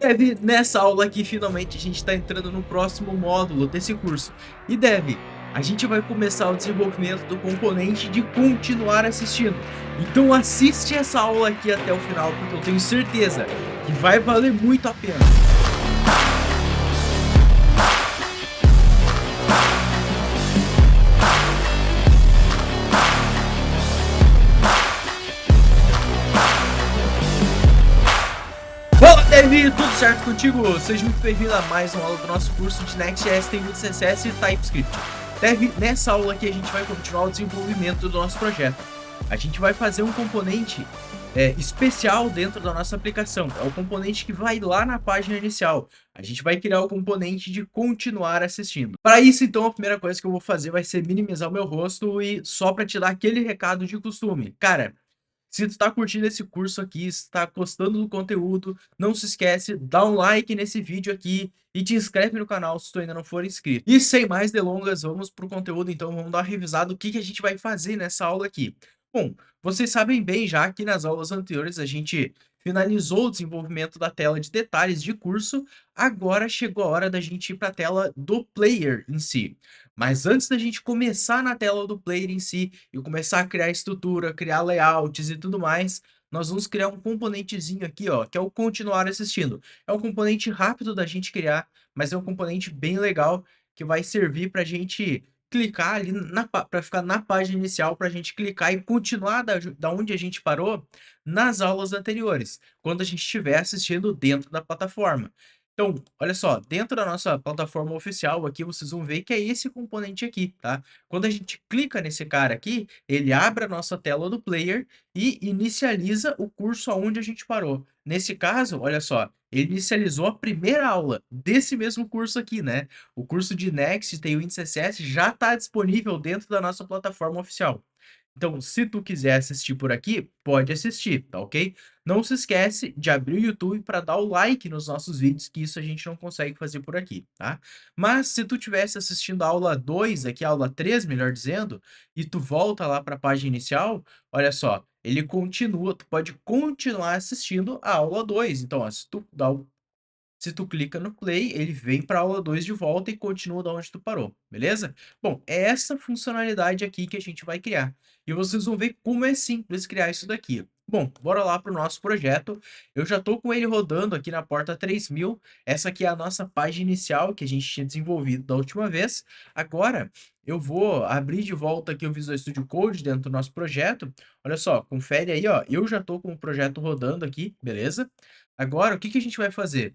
Dev, nessa aula aqui, finalmente, a gente está entrando no próximo módulo desse curso. E Dev, a gente vai começar o desenvolvimento do componente de continuar assistindo. Então assiste essa aula aqui até o final, porque eu tenho certeza que vai valer muito a pena. Fala, Dev, tudo certo contigo? Seja muito bem-vindo a mais uma aula do nosso curso de Next.js, Template CSS e TypeScript. Dev, nessa aula aqui a gente vai continuar o desenvolvimento do nosso projeto. A gente vai fazer um componente especial dentro da nossa aplicação. É o componente que vai lá na página inicial. A gente vai criar o componente de continuar assistindo. Para isso, então, a primeira coisa que eu vou fazer vai ser minimizar o meu rosto e só para te dar aquele recado de costume. Cara, se tu tá curtindo esse curso aqui, se tá gostando do conteúdo, não se esquece, dá um like nesse vídeo aqui e te inscreve no canal se tu ainda não for inscrito. E sem mais delongas, vamos pro conteúdo, então vamos dar uma revisada do que a gente vai fazer nessa aula aqui. Bom, vocês sabem bem já que nas aulas anteriores a gente finalizou o desenvolvimento da tela de detalhes de curso, agora chegou a hora da gente ir para a tela do player em si. Mas antes da gente começar na tela do player em si e começar a criar estrutura, criar layouts e tudo mais, nós vamos criar um componentezinho aqui, ó, que é o continuar assistindo. É um componente rápido da gente criar, mas é um componente bem legal que vai servir para a gente clicar ali para ficar na página inicial, para a gente clicar e continuar da onde a gente parou nas aulas anteriores, quando a gente estiver assistindo dentro da plataforma. Então, olha só, dentro da nossa plataforma oficial aqui, vocês vão ver que é esse componente aqui, tá? Quando a gente clica nesse cara aqui, ele abre a nossa tela do player e inicializa o curso aonde a gente parou. Nesse caso, olha só, ele inicializou a primeira aula desse mesmo curso aqui, né? O curso de Next Tailwind CSS já está disponível dentro da nossa plataforma oficial. Então, se tu quiser assistir por aqui, pode assistir, tá ok? Não se esquece de abrir o YouTube para dar o like nos nossos vídeos, que isso a gente não consegue fazer por aqui, tá? Mas se tu tivesse assistindo a aula 2, aqui a aula 3, melhor dizendo, e tu volta lá para a página inicial, olha só, ele continua, tu pode continuar assistindo a aula 2. Então, ó, se tu clica no play, ele vem para a aula 2 de volta e continua da onde tu parou, beleza? Bom, é essa funcionalidade aqui que a gente vai criar. E vocês vão ver como é simples criar isso daqui. Bom, bora lá para o nosso projeto. Eu já estou com ele rodando aqui na porta 3000. Essa aqui é a nossa página inicial que a gente tinha desenvolvido da última vez. Agora, eu vou abrir de volta aqui o Visual Studio Code dentro do nosso projeto. Olha só, confere aí, ó. Eu já estou com o projeto rodando aqui, beleza? Agora, o que a gente vai fazer?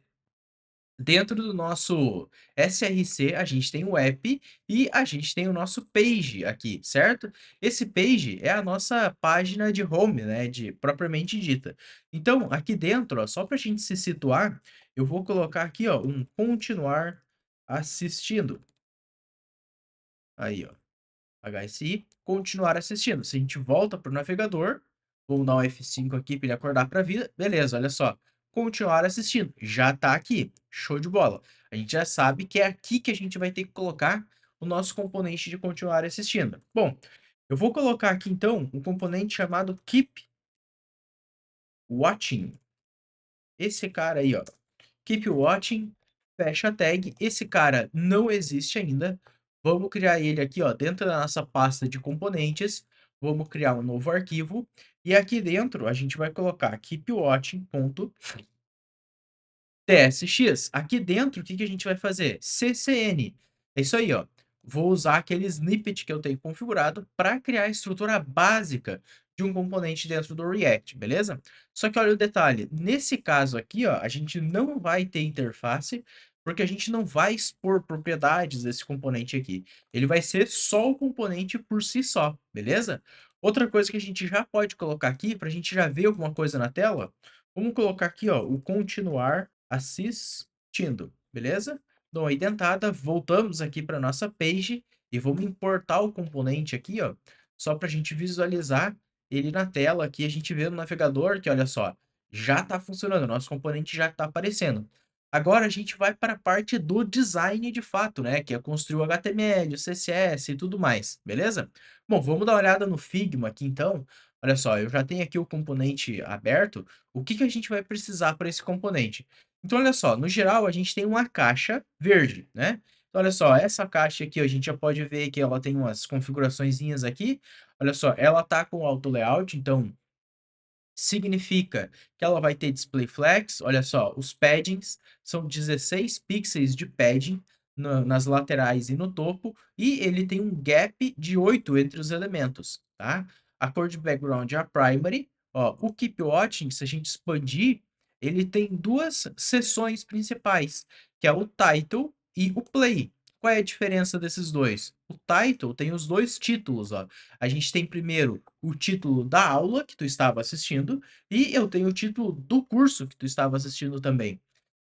Dentro do nosso SRC, a gente tem o app e a gente tem o nosso page aqui, certo? Esse page é a nossa página de home, né, de propriamente dita. Então, aqui dentro, ó, só para a gente se situar, eu vou colocar aqui, ó, um continuar assistindo. Aí, ó, HSI, continuar assistindo. Se a gente volta para o navegador, vamos dar um F5 aqui para ele acordar para a vida. Beleza, olha só. Continuar assistindo. Já está aqui. Show de bola. A gente já sabe que é aqui que a gente vai ter que colocar o nosso componente de continuar assistindo. Bom, eu vou colocar aqui então um componente chamado keep watching. Esse cara aí, ó. Keep watching, fecha a tag. Esse cara não existe ainda. Vamos criar ele aqui, ó, dentro da nossa pasta de componentes. Vamos criar um novo arquivo. E aqui dentro a gente vai colocar keepwatching.tsx. Aqui dentro, o que a gente vai fazer? CCN. É isso aí, ó. Vou usar aquele snippet que eu tenho configurado para criar a estrutura básica de um componente dentro do React, beleza? Só que olha o detalhe, nesse caso aqui, ó, a gente não vai ter interface, porque a gente não vai expor propriedades desse componente aqui. Ele vai ser só o componente por si só, beleza? Outra coisa que a gente já pode colocar aqui, para a gente já ver alguma coisa na tela, vamos colocar aqui, ó, o continuar assistindo, beleza? Dou uma identada, voltamos aqui para nossa page e vamos importar o componente aqui, ó, só para a gente visualizar ele na tela. Aqui a gente vê no navegador que, olha só, já está funcionando, nosso componente já está aparecendo. Agora a gente vai para a parte do design de fato, né, que é construir o HTML, o CSS e tudo mais, beleza? Bom, vamos dar uma olhada no Figma aqui então. Olha só, eu já tenho aqui o componente aberto. O que a gente vai precisar para esse componente? Então, olha só, no geral, a gente tem uma caixa verde, né? Então, olha só, essa caixa aqui, a gente já pode ver que ela tem umas configuraçõezinhas aqui. Olha só, ela tá com auto layout, então significa que ela vai ter display flex. Olha só, os paddings são 16 pixels de padding nas laterais e no topo, e ele tem um gap de 8 entre os elementos, tá? A cor de background é a primary. Ó, o Keep Watching, se a gente expandir, ele tem duas seções principais, que é o title e o play. Qual é a diferença desses dois? O title tem os dois títulos, ó. A gente tem primeiro o título da aula que tu estava assistindo e eu tenho o título do curso que tu estava assistindo também.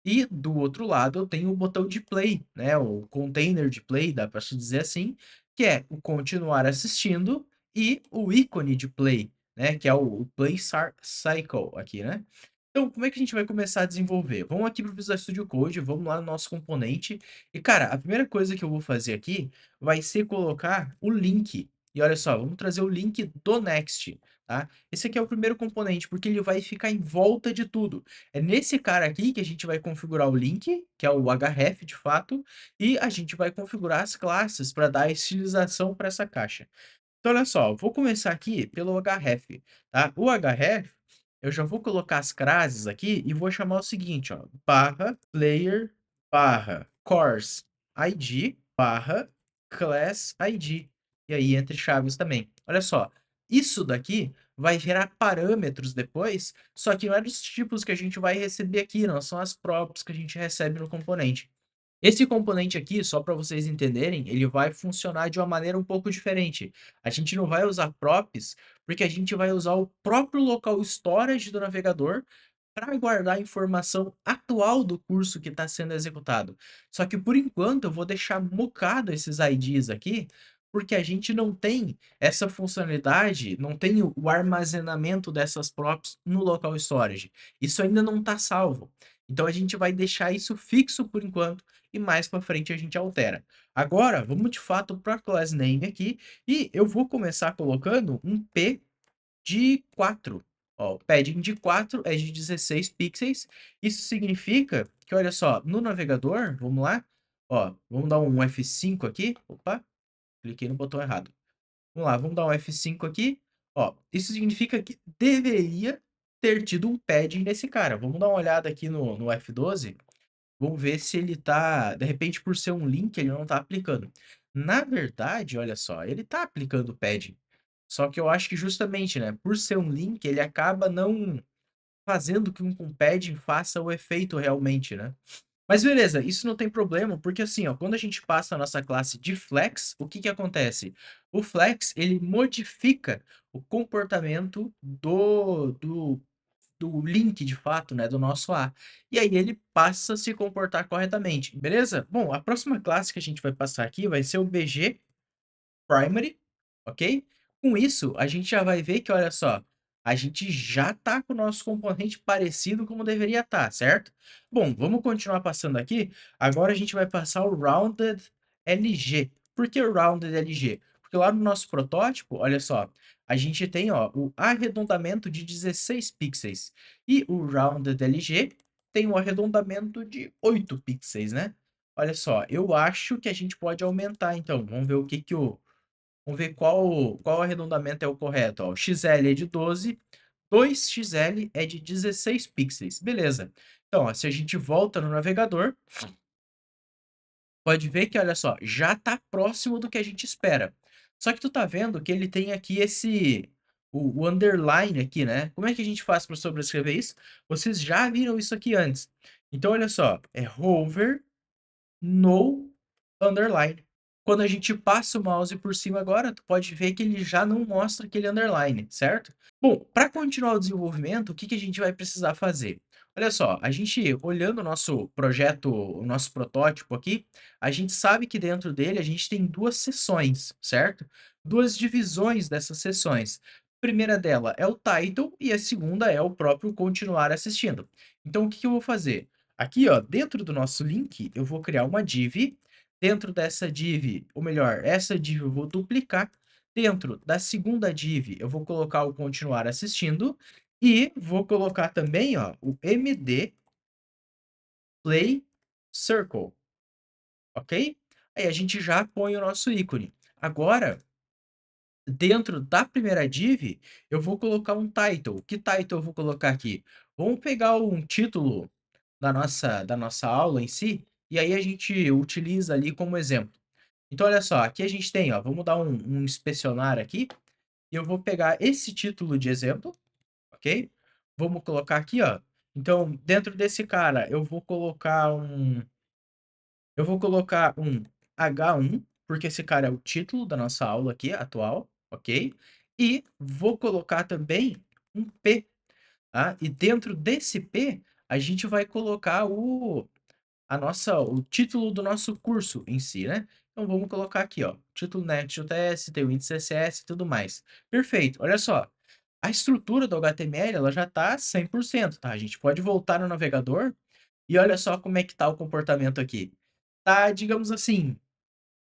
E do outro lado eu tenho o botão de play, né, o container de play, dá para se dizer assim, que é o continuar assistindo e o ícone de play, né, que é o play cycle aqui, né? Então, como é que a gente vai começar a desenvolver? Vamos aqui para o Visual Studio Code, vamos lá no nosso componente. E, cara, a primeira coisa que eu vou fazer aqui vai ser colocar o link. E olha só, vamos trazer o link do Next, tá? Esse aqui é o primeiro componente, porque ele vai ficar em volta de tudo. É nesse cara aqui que a gente vai configurar o link, que é o href de fato, e a gente vai configurar as classes para dar a estilização para essa caixa. Então, olha só, vou começar aqui pelo href, tá? O href, eu já vou colocar as classes aqui e vou chamar o seguinte, ó, barra player barra course ID barra class ID. E aí entre chaves também. Olha só, isso daqui vai gerar parâmetros depois, só que não é dos tipos que a gente vai receber aqui, não, são as props que a gente recebe no componente. Esse componente aqui, só para vocês entenderem, ele vai funcionar de uma maneira um pouco diferente. A gente não vai usar props, porque a gente vai usar o próprio local storage do navegador para guardar a informação atual do curso que está sendo executado. Só que por enquanto eu vou deixar mocado esses IDs aqui, porque a gente não tem essa funcionalidade, não tem o armazenamento dessas props no local storage. Isso ainda não está salvo. Então a gente vai deixar isso fixo por enquanto e mais para frente a gente altera. Agora, vamos de fato para a class name aqui e eu vou começar colocando um P de 4. Ó, o padding de 4 é de 16 pixels. Isso significa que, olha só, no navegador, vamos lá, ó, vamos dar um F5 aqui. Opa, cliquei no botão errado. Vamos lá, vamos dar um F5 aqui. Ó, isso significa que deveria ter tido um padding nesse cara. Vamos dar uma olhada aqui no F12. Vamos ver se ele tá, de repente, por ser um link, ele não tá aplicando. Na verdade, olha só, ele tá aplicando o padding. Só que eu acho que justamente, né, por ser um link, ele acaba não fazendo que um padding faça o efeito realmente, né? Mas beleza, isso não tem problema, porque assim, ó, quando a gente passa a nossa classe de flex, o que que acontece? O flex, ele modifica o comportamento do link de fato, né, do nosso A. E aí ele passa a se comportar corretamente, beleza? Bom, a próxima classe que a gente vai passar aqui vai ser o BG primary, ok? Com isso, a gente já vai ver que, olha só, a gente já tá com o nosso componente parecido como deveria estar, certo? Bom, vamos continuar passando aqui. Agora a gente vai passar o rounded LG. Por que o rounded LG? Porque lá no nosso protótipo, olha só, a gente tem ó, o arredondamento de 16 pixels e o rounded LG tem um arredondamento de 8 pixels, né? Olha só, eu acho que a gente pode aumentar, então. Vamos ver o que que o Vamos ver qual arredondamento é o correto. Ó. O XL é de 12, 2XL é de 16 pixels. Beleza. Então, ó, se a gente volta no navegador, pode ver que, olha só, já está próximo do que a gente espera. Só que tu tá vendo que ele tem aqui o underline aqui, né? Como é que a gente faz para sobrescrever isso? Vocês já viram isso aqui antes. Então, olha só, é hover no underline. Quando a gente passa o mouse por cima agora, tu pode ver que ele já não mostra aquele underline, certo? Bom, para continuar o desenvolvimento, o que que a gente vai precisar fazer? Olha só, a gente olhando o nosso projeto, o nosso protótipo aqui, a gente sabe que dentro dele a gente tem duas seções, certo? Duas divisões dessas seções. A primeira dela é o title e a segunda é o próprio continuar assistindo. Então, o que que eu vou fazer? Aqui, ó, dentro do nosso link, eu vou criar uma div. Dentro dessa div, ou melhor, essa div eu vou duplicar. Dentro da segunda div, eu vou colocar o continuar assistindo e vou colocar também, ó, o MD Play Circle, ok? Aí a gente já põe o nosso ícone. Agora, dentro da primeira div, eu vou colocar um title. Que title eu vou colocar aqui? Vamos pegar um título da nossa aula em si, e aí a gente utiliza ali como exemplo. Então, olha só, aqui a gente tem, ó, vamos dar um inspecionar aqui, e eu vou pegar esse título de exemplo, ok? Vamos colocar aqui, ó. Então, dentro desse cara, eu vou colocar um H1, porque esse cara é o título da nossa aula aqui, atual, ok? E vou colocar também um P, tá? E dentro desse P, a gente vai colocar o título do nosso curso em si, né? Então vamos colocar aqui, ó, título Next.js, tem o índice CSS e tudo mais. Perfeito, olha só. A estrutura do HTML, ela já tá 100%, tá? A gente pode voltar no navegador e olha só como é que tá o comportamento aqui. Tá, digamos assim,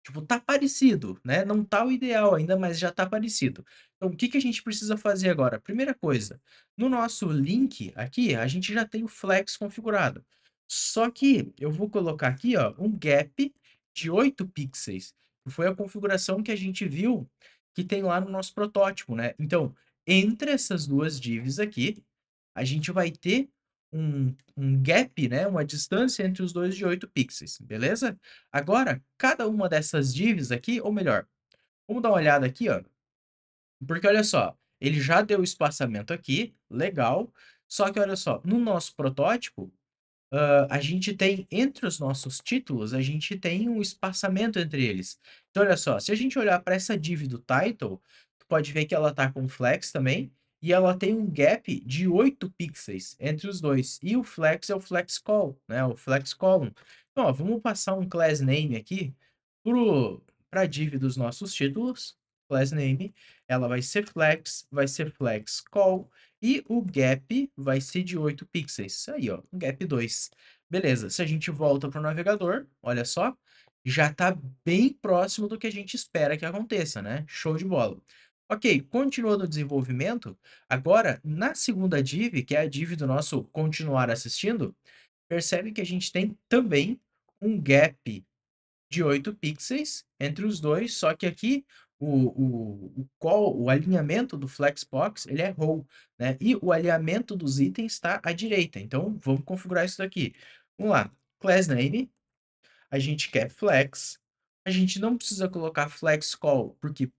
tipo, tá parecido, né? Não tá o ideal ainda, mas já tá parecido. Então, o que que a gente precisa fazer agora? Primeira coisa, no nosso link aqui, a gente já tem o Flex configurado. Só que eu vou colocar aqui, ó, um gap de 8 pixels. Que foi a configuração que a gente viu que tem lá no nosso protótipo, né? Então, entre essas duas divs aqui, a gente vai ter um gap, né? Uma distância entre os dois de 8 pixels, beleza? Agora, cada uma dessas divs aqui, ou melhor, vamos dar uma olhada aqui, ó. Porque olha só, ele já deu espaçamento aqui, legal. Só que olha só, no nosso protótipo, a gente tem, entre os nossos títulos, a gente tem um espaçamento entre eles. Então, olha só, se a gente olhar para essa div do title, tu pode ver que ela tá com flex também, e ela tem um gap de 8 pixels entre os dois. E o flex é o flex call, né? O flex column. Então, ó, vamos passar um class name aqui para a div dos nossos títulos. Class name, ela vai ser flex call, e o gap vai ser de 8 pixels. Aí, ó, gap 2. Beleza, se a gente volta para o navegador, olha só, já está bem próximo do que a gente espera que aconteça, né? Show de bola. Ok, continuando o desenvolvimento, agora na segunda div, que é a div do nosso continuar assistindo, percebe que a gente tem também um gap de 8 pixels entre os dois, só que aqui o alinhamento do Flexbox ele é row, né? E o alinhamento dos itens está à direita. Então, vamos configurar isso daqui. Vamos lá. Class name, a gente quer flex. A gente não precisa colocar flex call, porque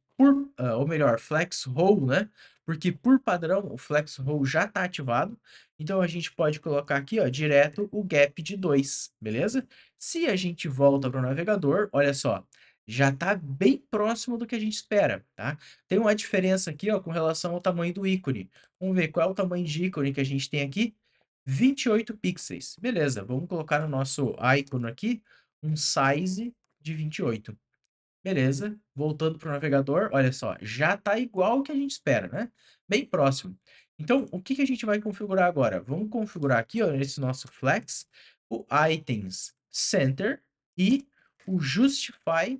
ou melhor, flex row, né? Porque por padrão o flex row já está ativado. Então a gente pode colocar aqui, ó, direto o gap de 2, beleza? Se a gente volta para o navegador, olha só, já está bem próximo do que a gente espera, tá? Tem uma diferença aqui, ó, com relação ao tamanho do ícone. Vamos ver qual é o tamanho de ícone que a gente tem aqui. 28 pixels. Beleza, vamos colocar no nosso icon aqui um size de 28. Beleza, voltando para o navegador, olha só, já está igual o que a gente espera, né? Bem próximo. Então, o que que a gente vai configurar agora? Vamos configurar aqui, ó, nesse nosso flex, o items center e o justify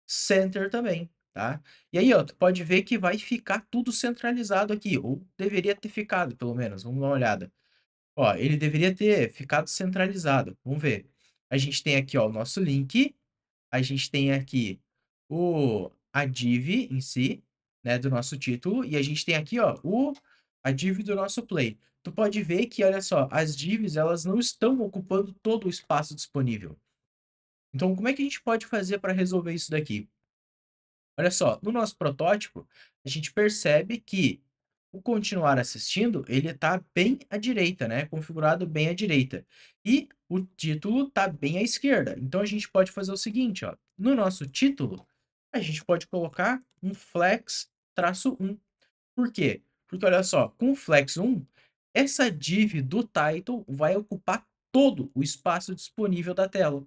center também, tá? E aí, ó, tu pode ver que vai ficar tudo centralizado aqui, ou deveria ter ficado, pelo menos. Vamos dar uma olhada. Ó, ele deveria ter ficado centralizado. Vamos ver. A gente tem aqui, ó, o nosso link. A gente tem aqui a div em si, né, do nosso título. E a gente tem aqui, ó, a div do nosso play. Tu pode ver que, olha só, as divs, elas não estão ocupando todo o espaço disponível. Então, como é que a gente pode fazer para resolver isso daqui? Olha só, no nosso protótipo, a gente percebe que o continuar assistindo, ele está bem à direita, né? Configurado bem à direita. E o título está bem à esquerda. Então a gente pode fazer o seguinte, ó. No nosso título, a gente pode colocar um flex-1. Por quê? Porque olha só, com o Flex 1, essa div do title vai ocupar todo o espaço disponível da tela.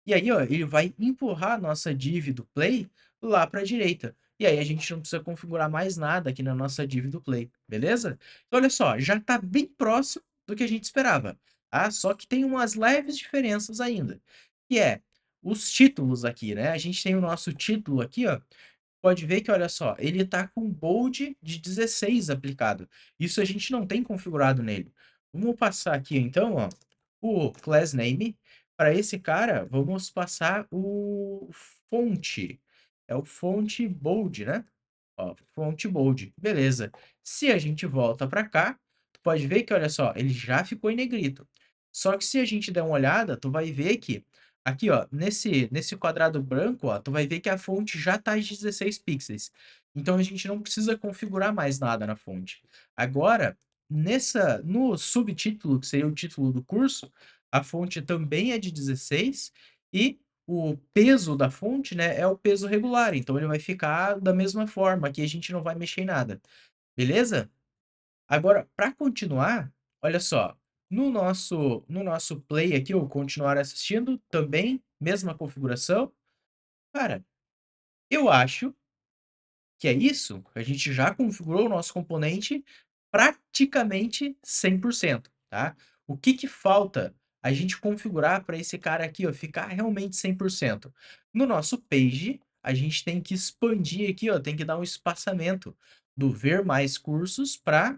E aí, ó, ele vai empurrar a nossa div do play lá para a direita. E aí a gente não precisa configurar mais nada aqui na nossa div do play, beleza? Então, olha só, já está bem próximo do que a gente esperava. Tá? Só que tem umas leves diferenças ainda. Que é os títulos aqui, né? A gente tem o nosso título aqui, ó, pode ver que, olha só, ele está com bold de 16 aplicado. Isso a gente não tem configurado nele. Vamos passar aqui, então, ó. o class name. Para esse cara, vamos passar o fonte. É o fonte bold, né? Ó, fonte bold. Beleza. Se a gente volta para cá, tu pode ver que, olha só, ele já ficou em negrito. Só que se a gente der uma olhada, tu vai ver que aqui, ó, nesse quadrado branco, ó, tu vai ver que a fonte já tá de 16 pixels. Então a gente não precisa configurar mais nada na fonte. Agora, no subtítulo, que seria o título do curso, a fonte também é de 16 e o peso da fonte, né, é o peso regular, então ele vai ficar da mesma forma, aqui a gente não vai mexer em nada, beleza? Agora, para continuar, olha só, no nosso play aqui, o continuar assistindo, também, mesma configuração. Cara, eu acho que é isso, a gente já configurou o nosso componente praticamente 100%, tá? O que que falta a gente configurar para esse cara aqui, ó, ficar realmente 100%? No nosso page, a gente tem que expandir aqui, ó, tem que dar um espaçamento do ver mais cursos para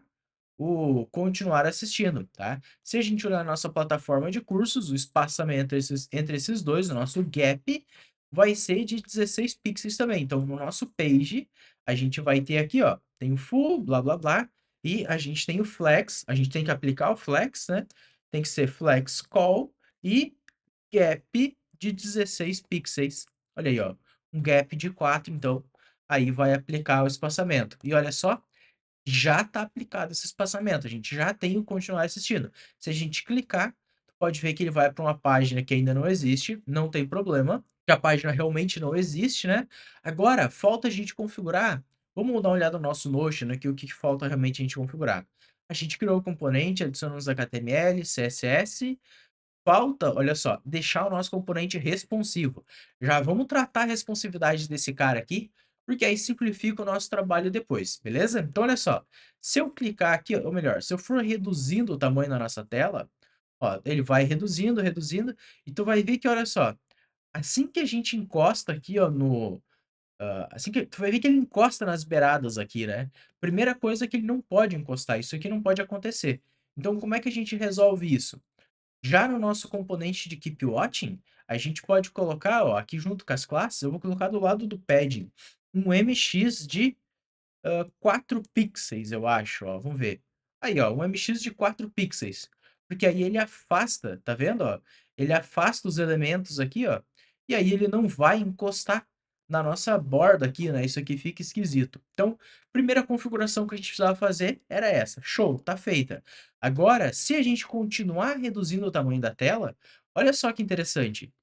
o continuar assistindo, tá? Se a gente olhar a nossa plataforma de cursos, o espaçamento entre esses dois, o nosso gap, vai ser de 16 pixels também. Então, no nosso page, a gente vai ter aqui, ó, tem o full, blá, blá, blá, e a gente tem o flex, a gente tem que aplicar o flex, né? Tem que ser flex call e gap de 16 pixels. Olha aí, ó, um gap de 4, então, aí vai aplicar o espaçamento. E olha só, já está aplicado esse espaçamento, a gente já tem o continuar assistindo. Se a gente clicar, pode ver que ele vai para uma página que ainda não existe, não tem problema, que a página realmente não existe, né? Agora, falta a gente configurar, vamos dar uma olhada no nosso Notion aqui, o que que falta realmente a gente configurar. A gente criou o componente, adicionamos HTML, CSS, falta, olha só, deixar o nosso componente responsivo. Já vamos tratar a responsividade desse cara aqui, porque aí simplifica o nosso trabalho depois, beleza? Então, olha só, se eu clicar aqui, ou melhor, se eu for reduzindo o tamanho da nossa tela, ó, ele vai reduzindo, reduzindo, e tu vai ver que, olha só, assim que a gente encosta aqui, ó, assim que tu vai ver que ele encosta nas beiradas aqui, né? Primeira coisa é que ele não pode encostar, isso aqui não pode acontecer. Então, como é que a gente resolve isso? Já no nosso componente de Keep Watching, a gente pode colocar, ó, aqui junto com as classes, eu vou colocar do lado do padding, um MX de 4 pixels, eu acho, ó, vamos ver. Aí, ó, um MX de 4 pixels, porque aí ele afasta, tá vendo, ó? Ele afasta os elementos aqui, ó, e aí ele não vai encostar na nossa borda aqui, né? Isso aqui fica esquisito. Então, primeira configuração que a gente precisava fazer era essa. Show, tá feita. Agora, se a gente continuar reduzindo o tamanho da tela, olha só que interessante.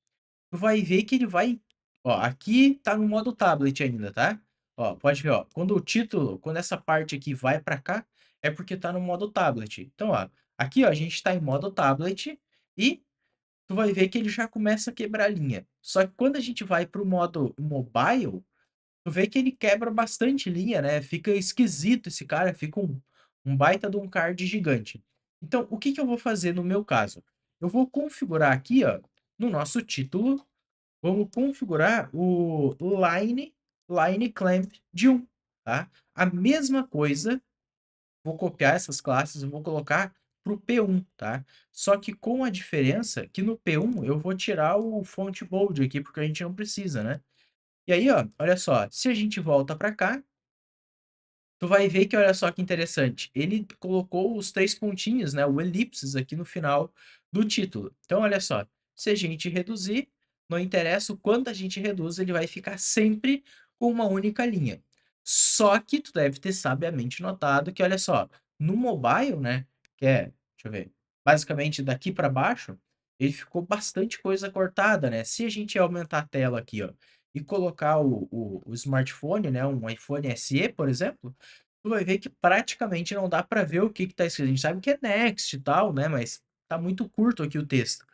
Tu vai ver que ele vai, ó, aqui tá no modo tablet ainda, tá? Ó, pode ver, ó, quando essa parte aqui vai para cá, é porque tá no modo tablet. Então, ó, aqui, ó, a gente tá em modo tablet e tu vai ver que ele já começa a quebrar a linha. Só que quando a gente vai para o modo mobile, tu vê que ele quebra bastante linha, né? Fica esquisito esse cara, fica um baita de um card gigante. Então, o que que eu vou fazer no meu caso? Eu vou configurar aqui, ó, no nosso título, vamos configurar o line clamp de 1, tá? A mesma coisa, vou copiar essas classes e vou colocar para o P1, tá? Só que com a diferença que no P1 eu vou tirar o font bold aqui, porque a gente não precisa, né? E aí, ó, olha só, se a gente volta para cá, tu vai ver que olha só que interessante, ele colocou os 3 pontinhos, né, o elipses aqui no final do título. Então olha só, se a gente reduzir, não interessa o quanto a gente reduz, ele vai ficar sempre com uma única linha. Só que tu deve ter sabiamente notado que olha só, no mobile, né, que é, deixa eu ver, basicamente daqui para baixo, ele ficou bastante coisa cortada, né? Se a gente aumentar a tela aqui, ó, e colocar o smartphone, né, um iPhone SE, por exemplo, tu vai ver que praticamente não dá para ver o que que tá escrito. A gente sabe que é next e tal, né, mas tá muito curto aqui o texto.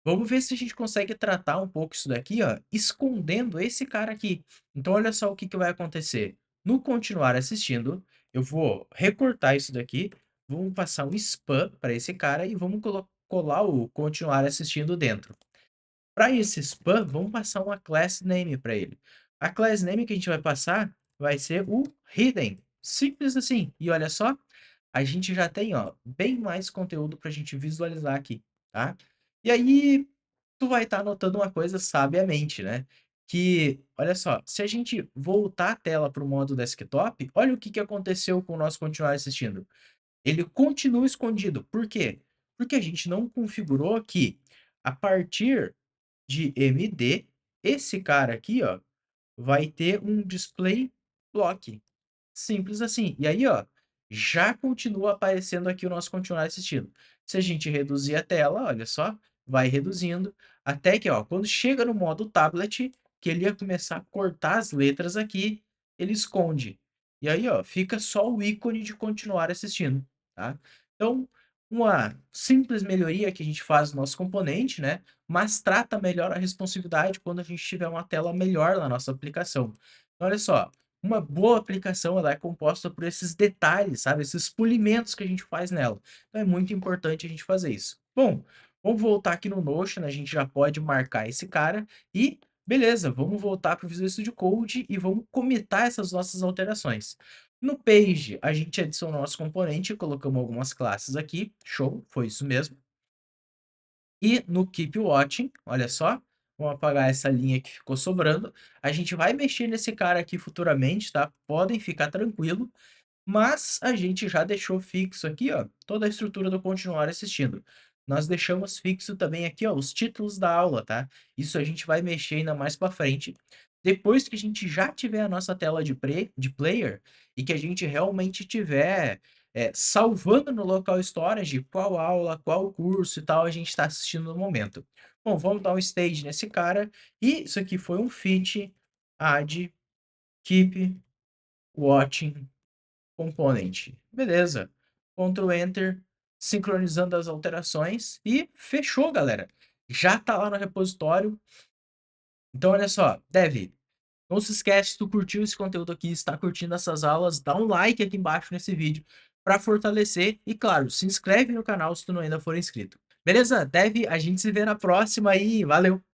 Vamos ver se a gente consegue tratar um pouco isso daqui, ó, escondendo esse cara aqui. Então olha só o que que vai acontecer. No continuar assistindo, eu vou recortar isso daqui, vamos passar um spam para esse cara e vamos colar o continuar assistindo dentro. Para esse spam, vamos passar uma class name para ele. A class name que a gente vai passar vai ser o hidden. Simples assim. E olha só, a gente já tem, ó, bem mais conteúdo para a gente visualizar aqui. tá? E aí, tu vai estar anotando uma coisa sabiamente, né? Que, olha só, se a gente voltar a tela para o modo desktop, olha o que que aconteceu com o nosso continuar assistindo. Ele continua escondido. Por quê? Porque a gente não configurou que a partir de MD, esse cara aqui, ó, vai ter um display lock. Simples assim. E aí, ó, já continua aparecendo aqui o nosso continuar assistindo. Se a gente reduzir a tela, olha só, vai reduzindo, até que, ó, quando chega no modo tablet, que ele ia começar a cortar as letras aqui, ele esconde. E aí, ó, fica só o ícone de continuar assistindo, tá? Então, uma simples melhoria que a gente faz no nosso componente, né? Mas trata melhor a responsividade quando a gente tiver uma tela melhor na nossa aplicação. Então, olha só, uma boa aplicação, ela é composta por esses detalhes, sabe, esses polimentos que a gente faz nela. Então é muito importante a gente fazer isso. Bom, vamos voltar aqui no Notion, a gente já pode marcar esse cara e beleza, vamos voltar para o Visual Studio Code e vamos comitar essas nossas alterações. No Page, a gente adicionou nosso componente, colocamos algumas classes aqui, show, foi isso mesmo. E no Keep Watching, olha só, vamos apagar essa linha que ficou sobrando. A gente vai mexer nesse cara aqui futuramente, tá? Podem ficar tranquilo. Mas a gente já deixou fixo aqui, ó, toda a estrutura do continuar assistindo. Nós deixamos fixo também aqui, ó, os títulos da aula, tá? Isso a gente vai mexer ainda mais para frente. Depois que a gente já tiver a nossa tela de player e que a gente realmente tiver salvando no local storage qual aula, qual curso e tal a gente está assistindo no momento. Bom, vamos dar um stage nesse cara. E isso aqui foi um feat add keep watching component. Beleza. Ctrl Enter, sincronizando as alterações e fechou, galera. Já tá lá no repositório. Então, olha só, Dev, não se esquece, se tu curtiu esse conteúdo aqui, está curtindo essas aulas, dá um like aqui embaixo nesse vídeo para fortalecer e, claro, se inscreve no canal se tu não ainda for inscrito. Beleza? Dev, a gente se vê na próxima aí. Valeu!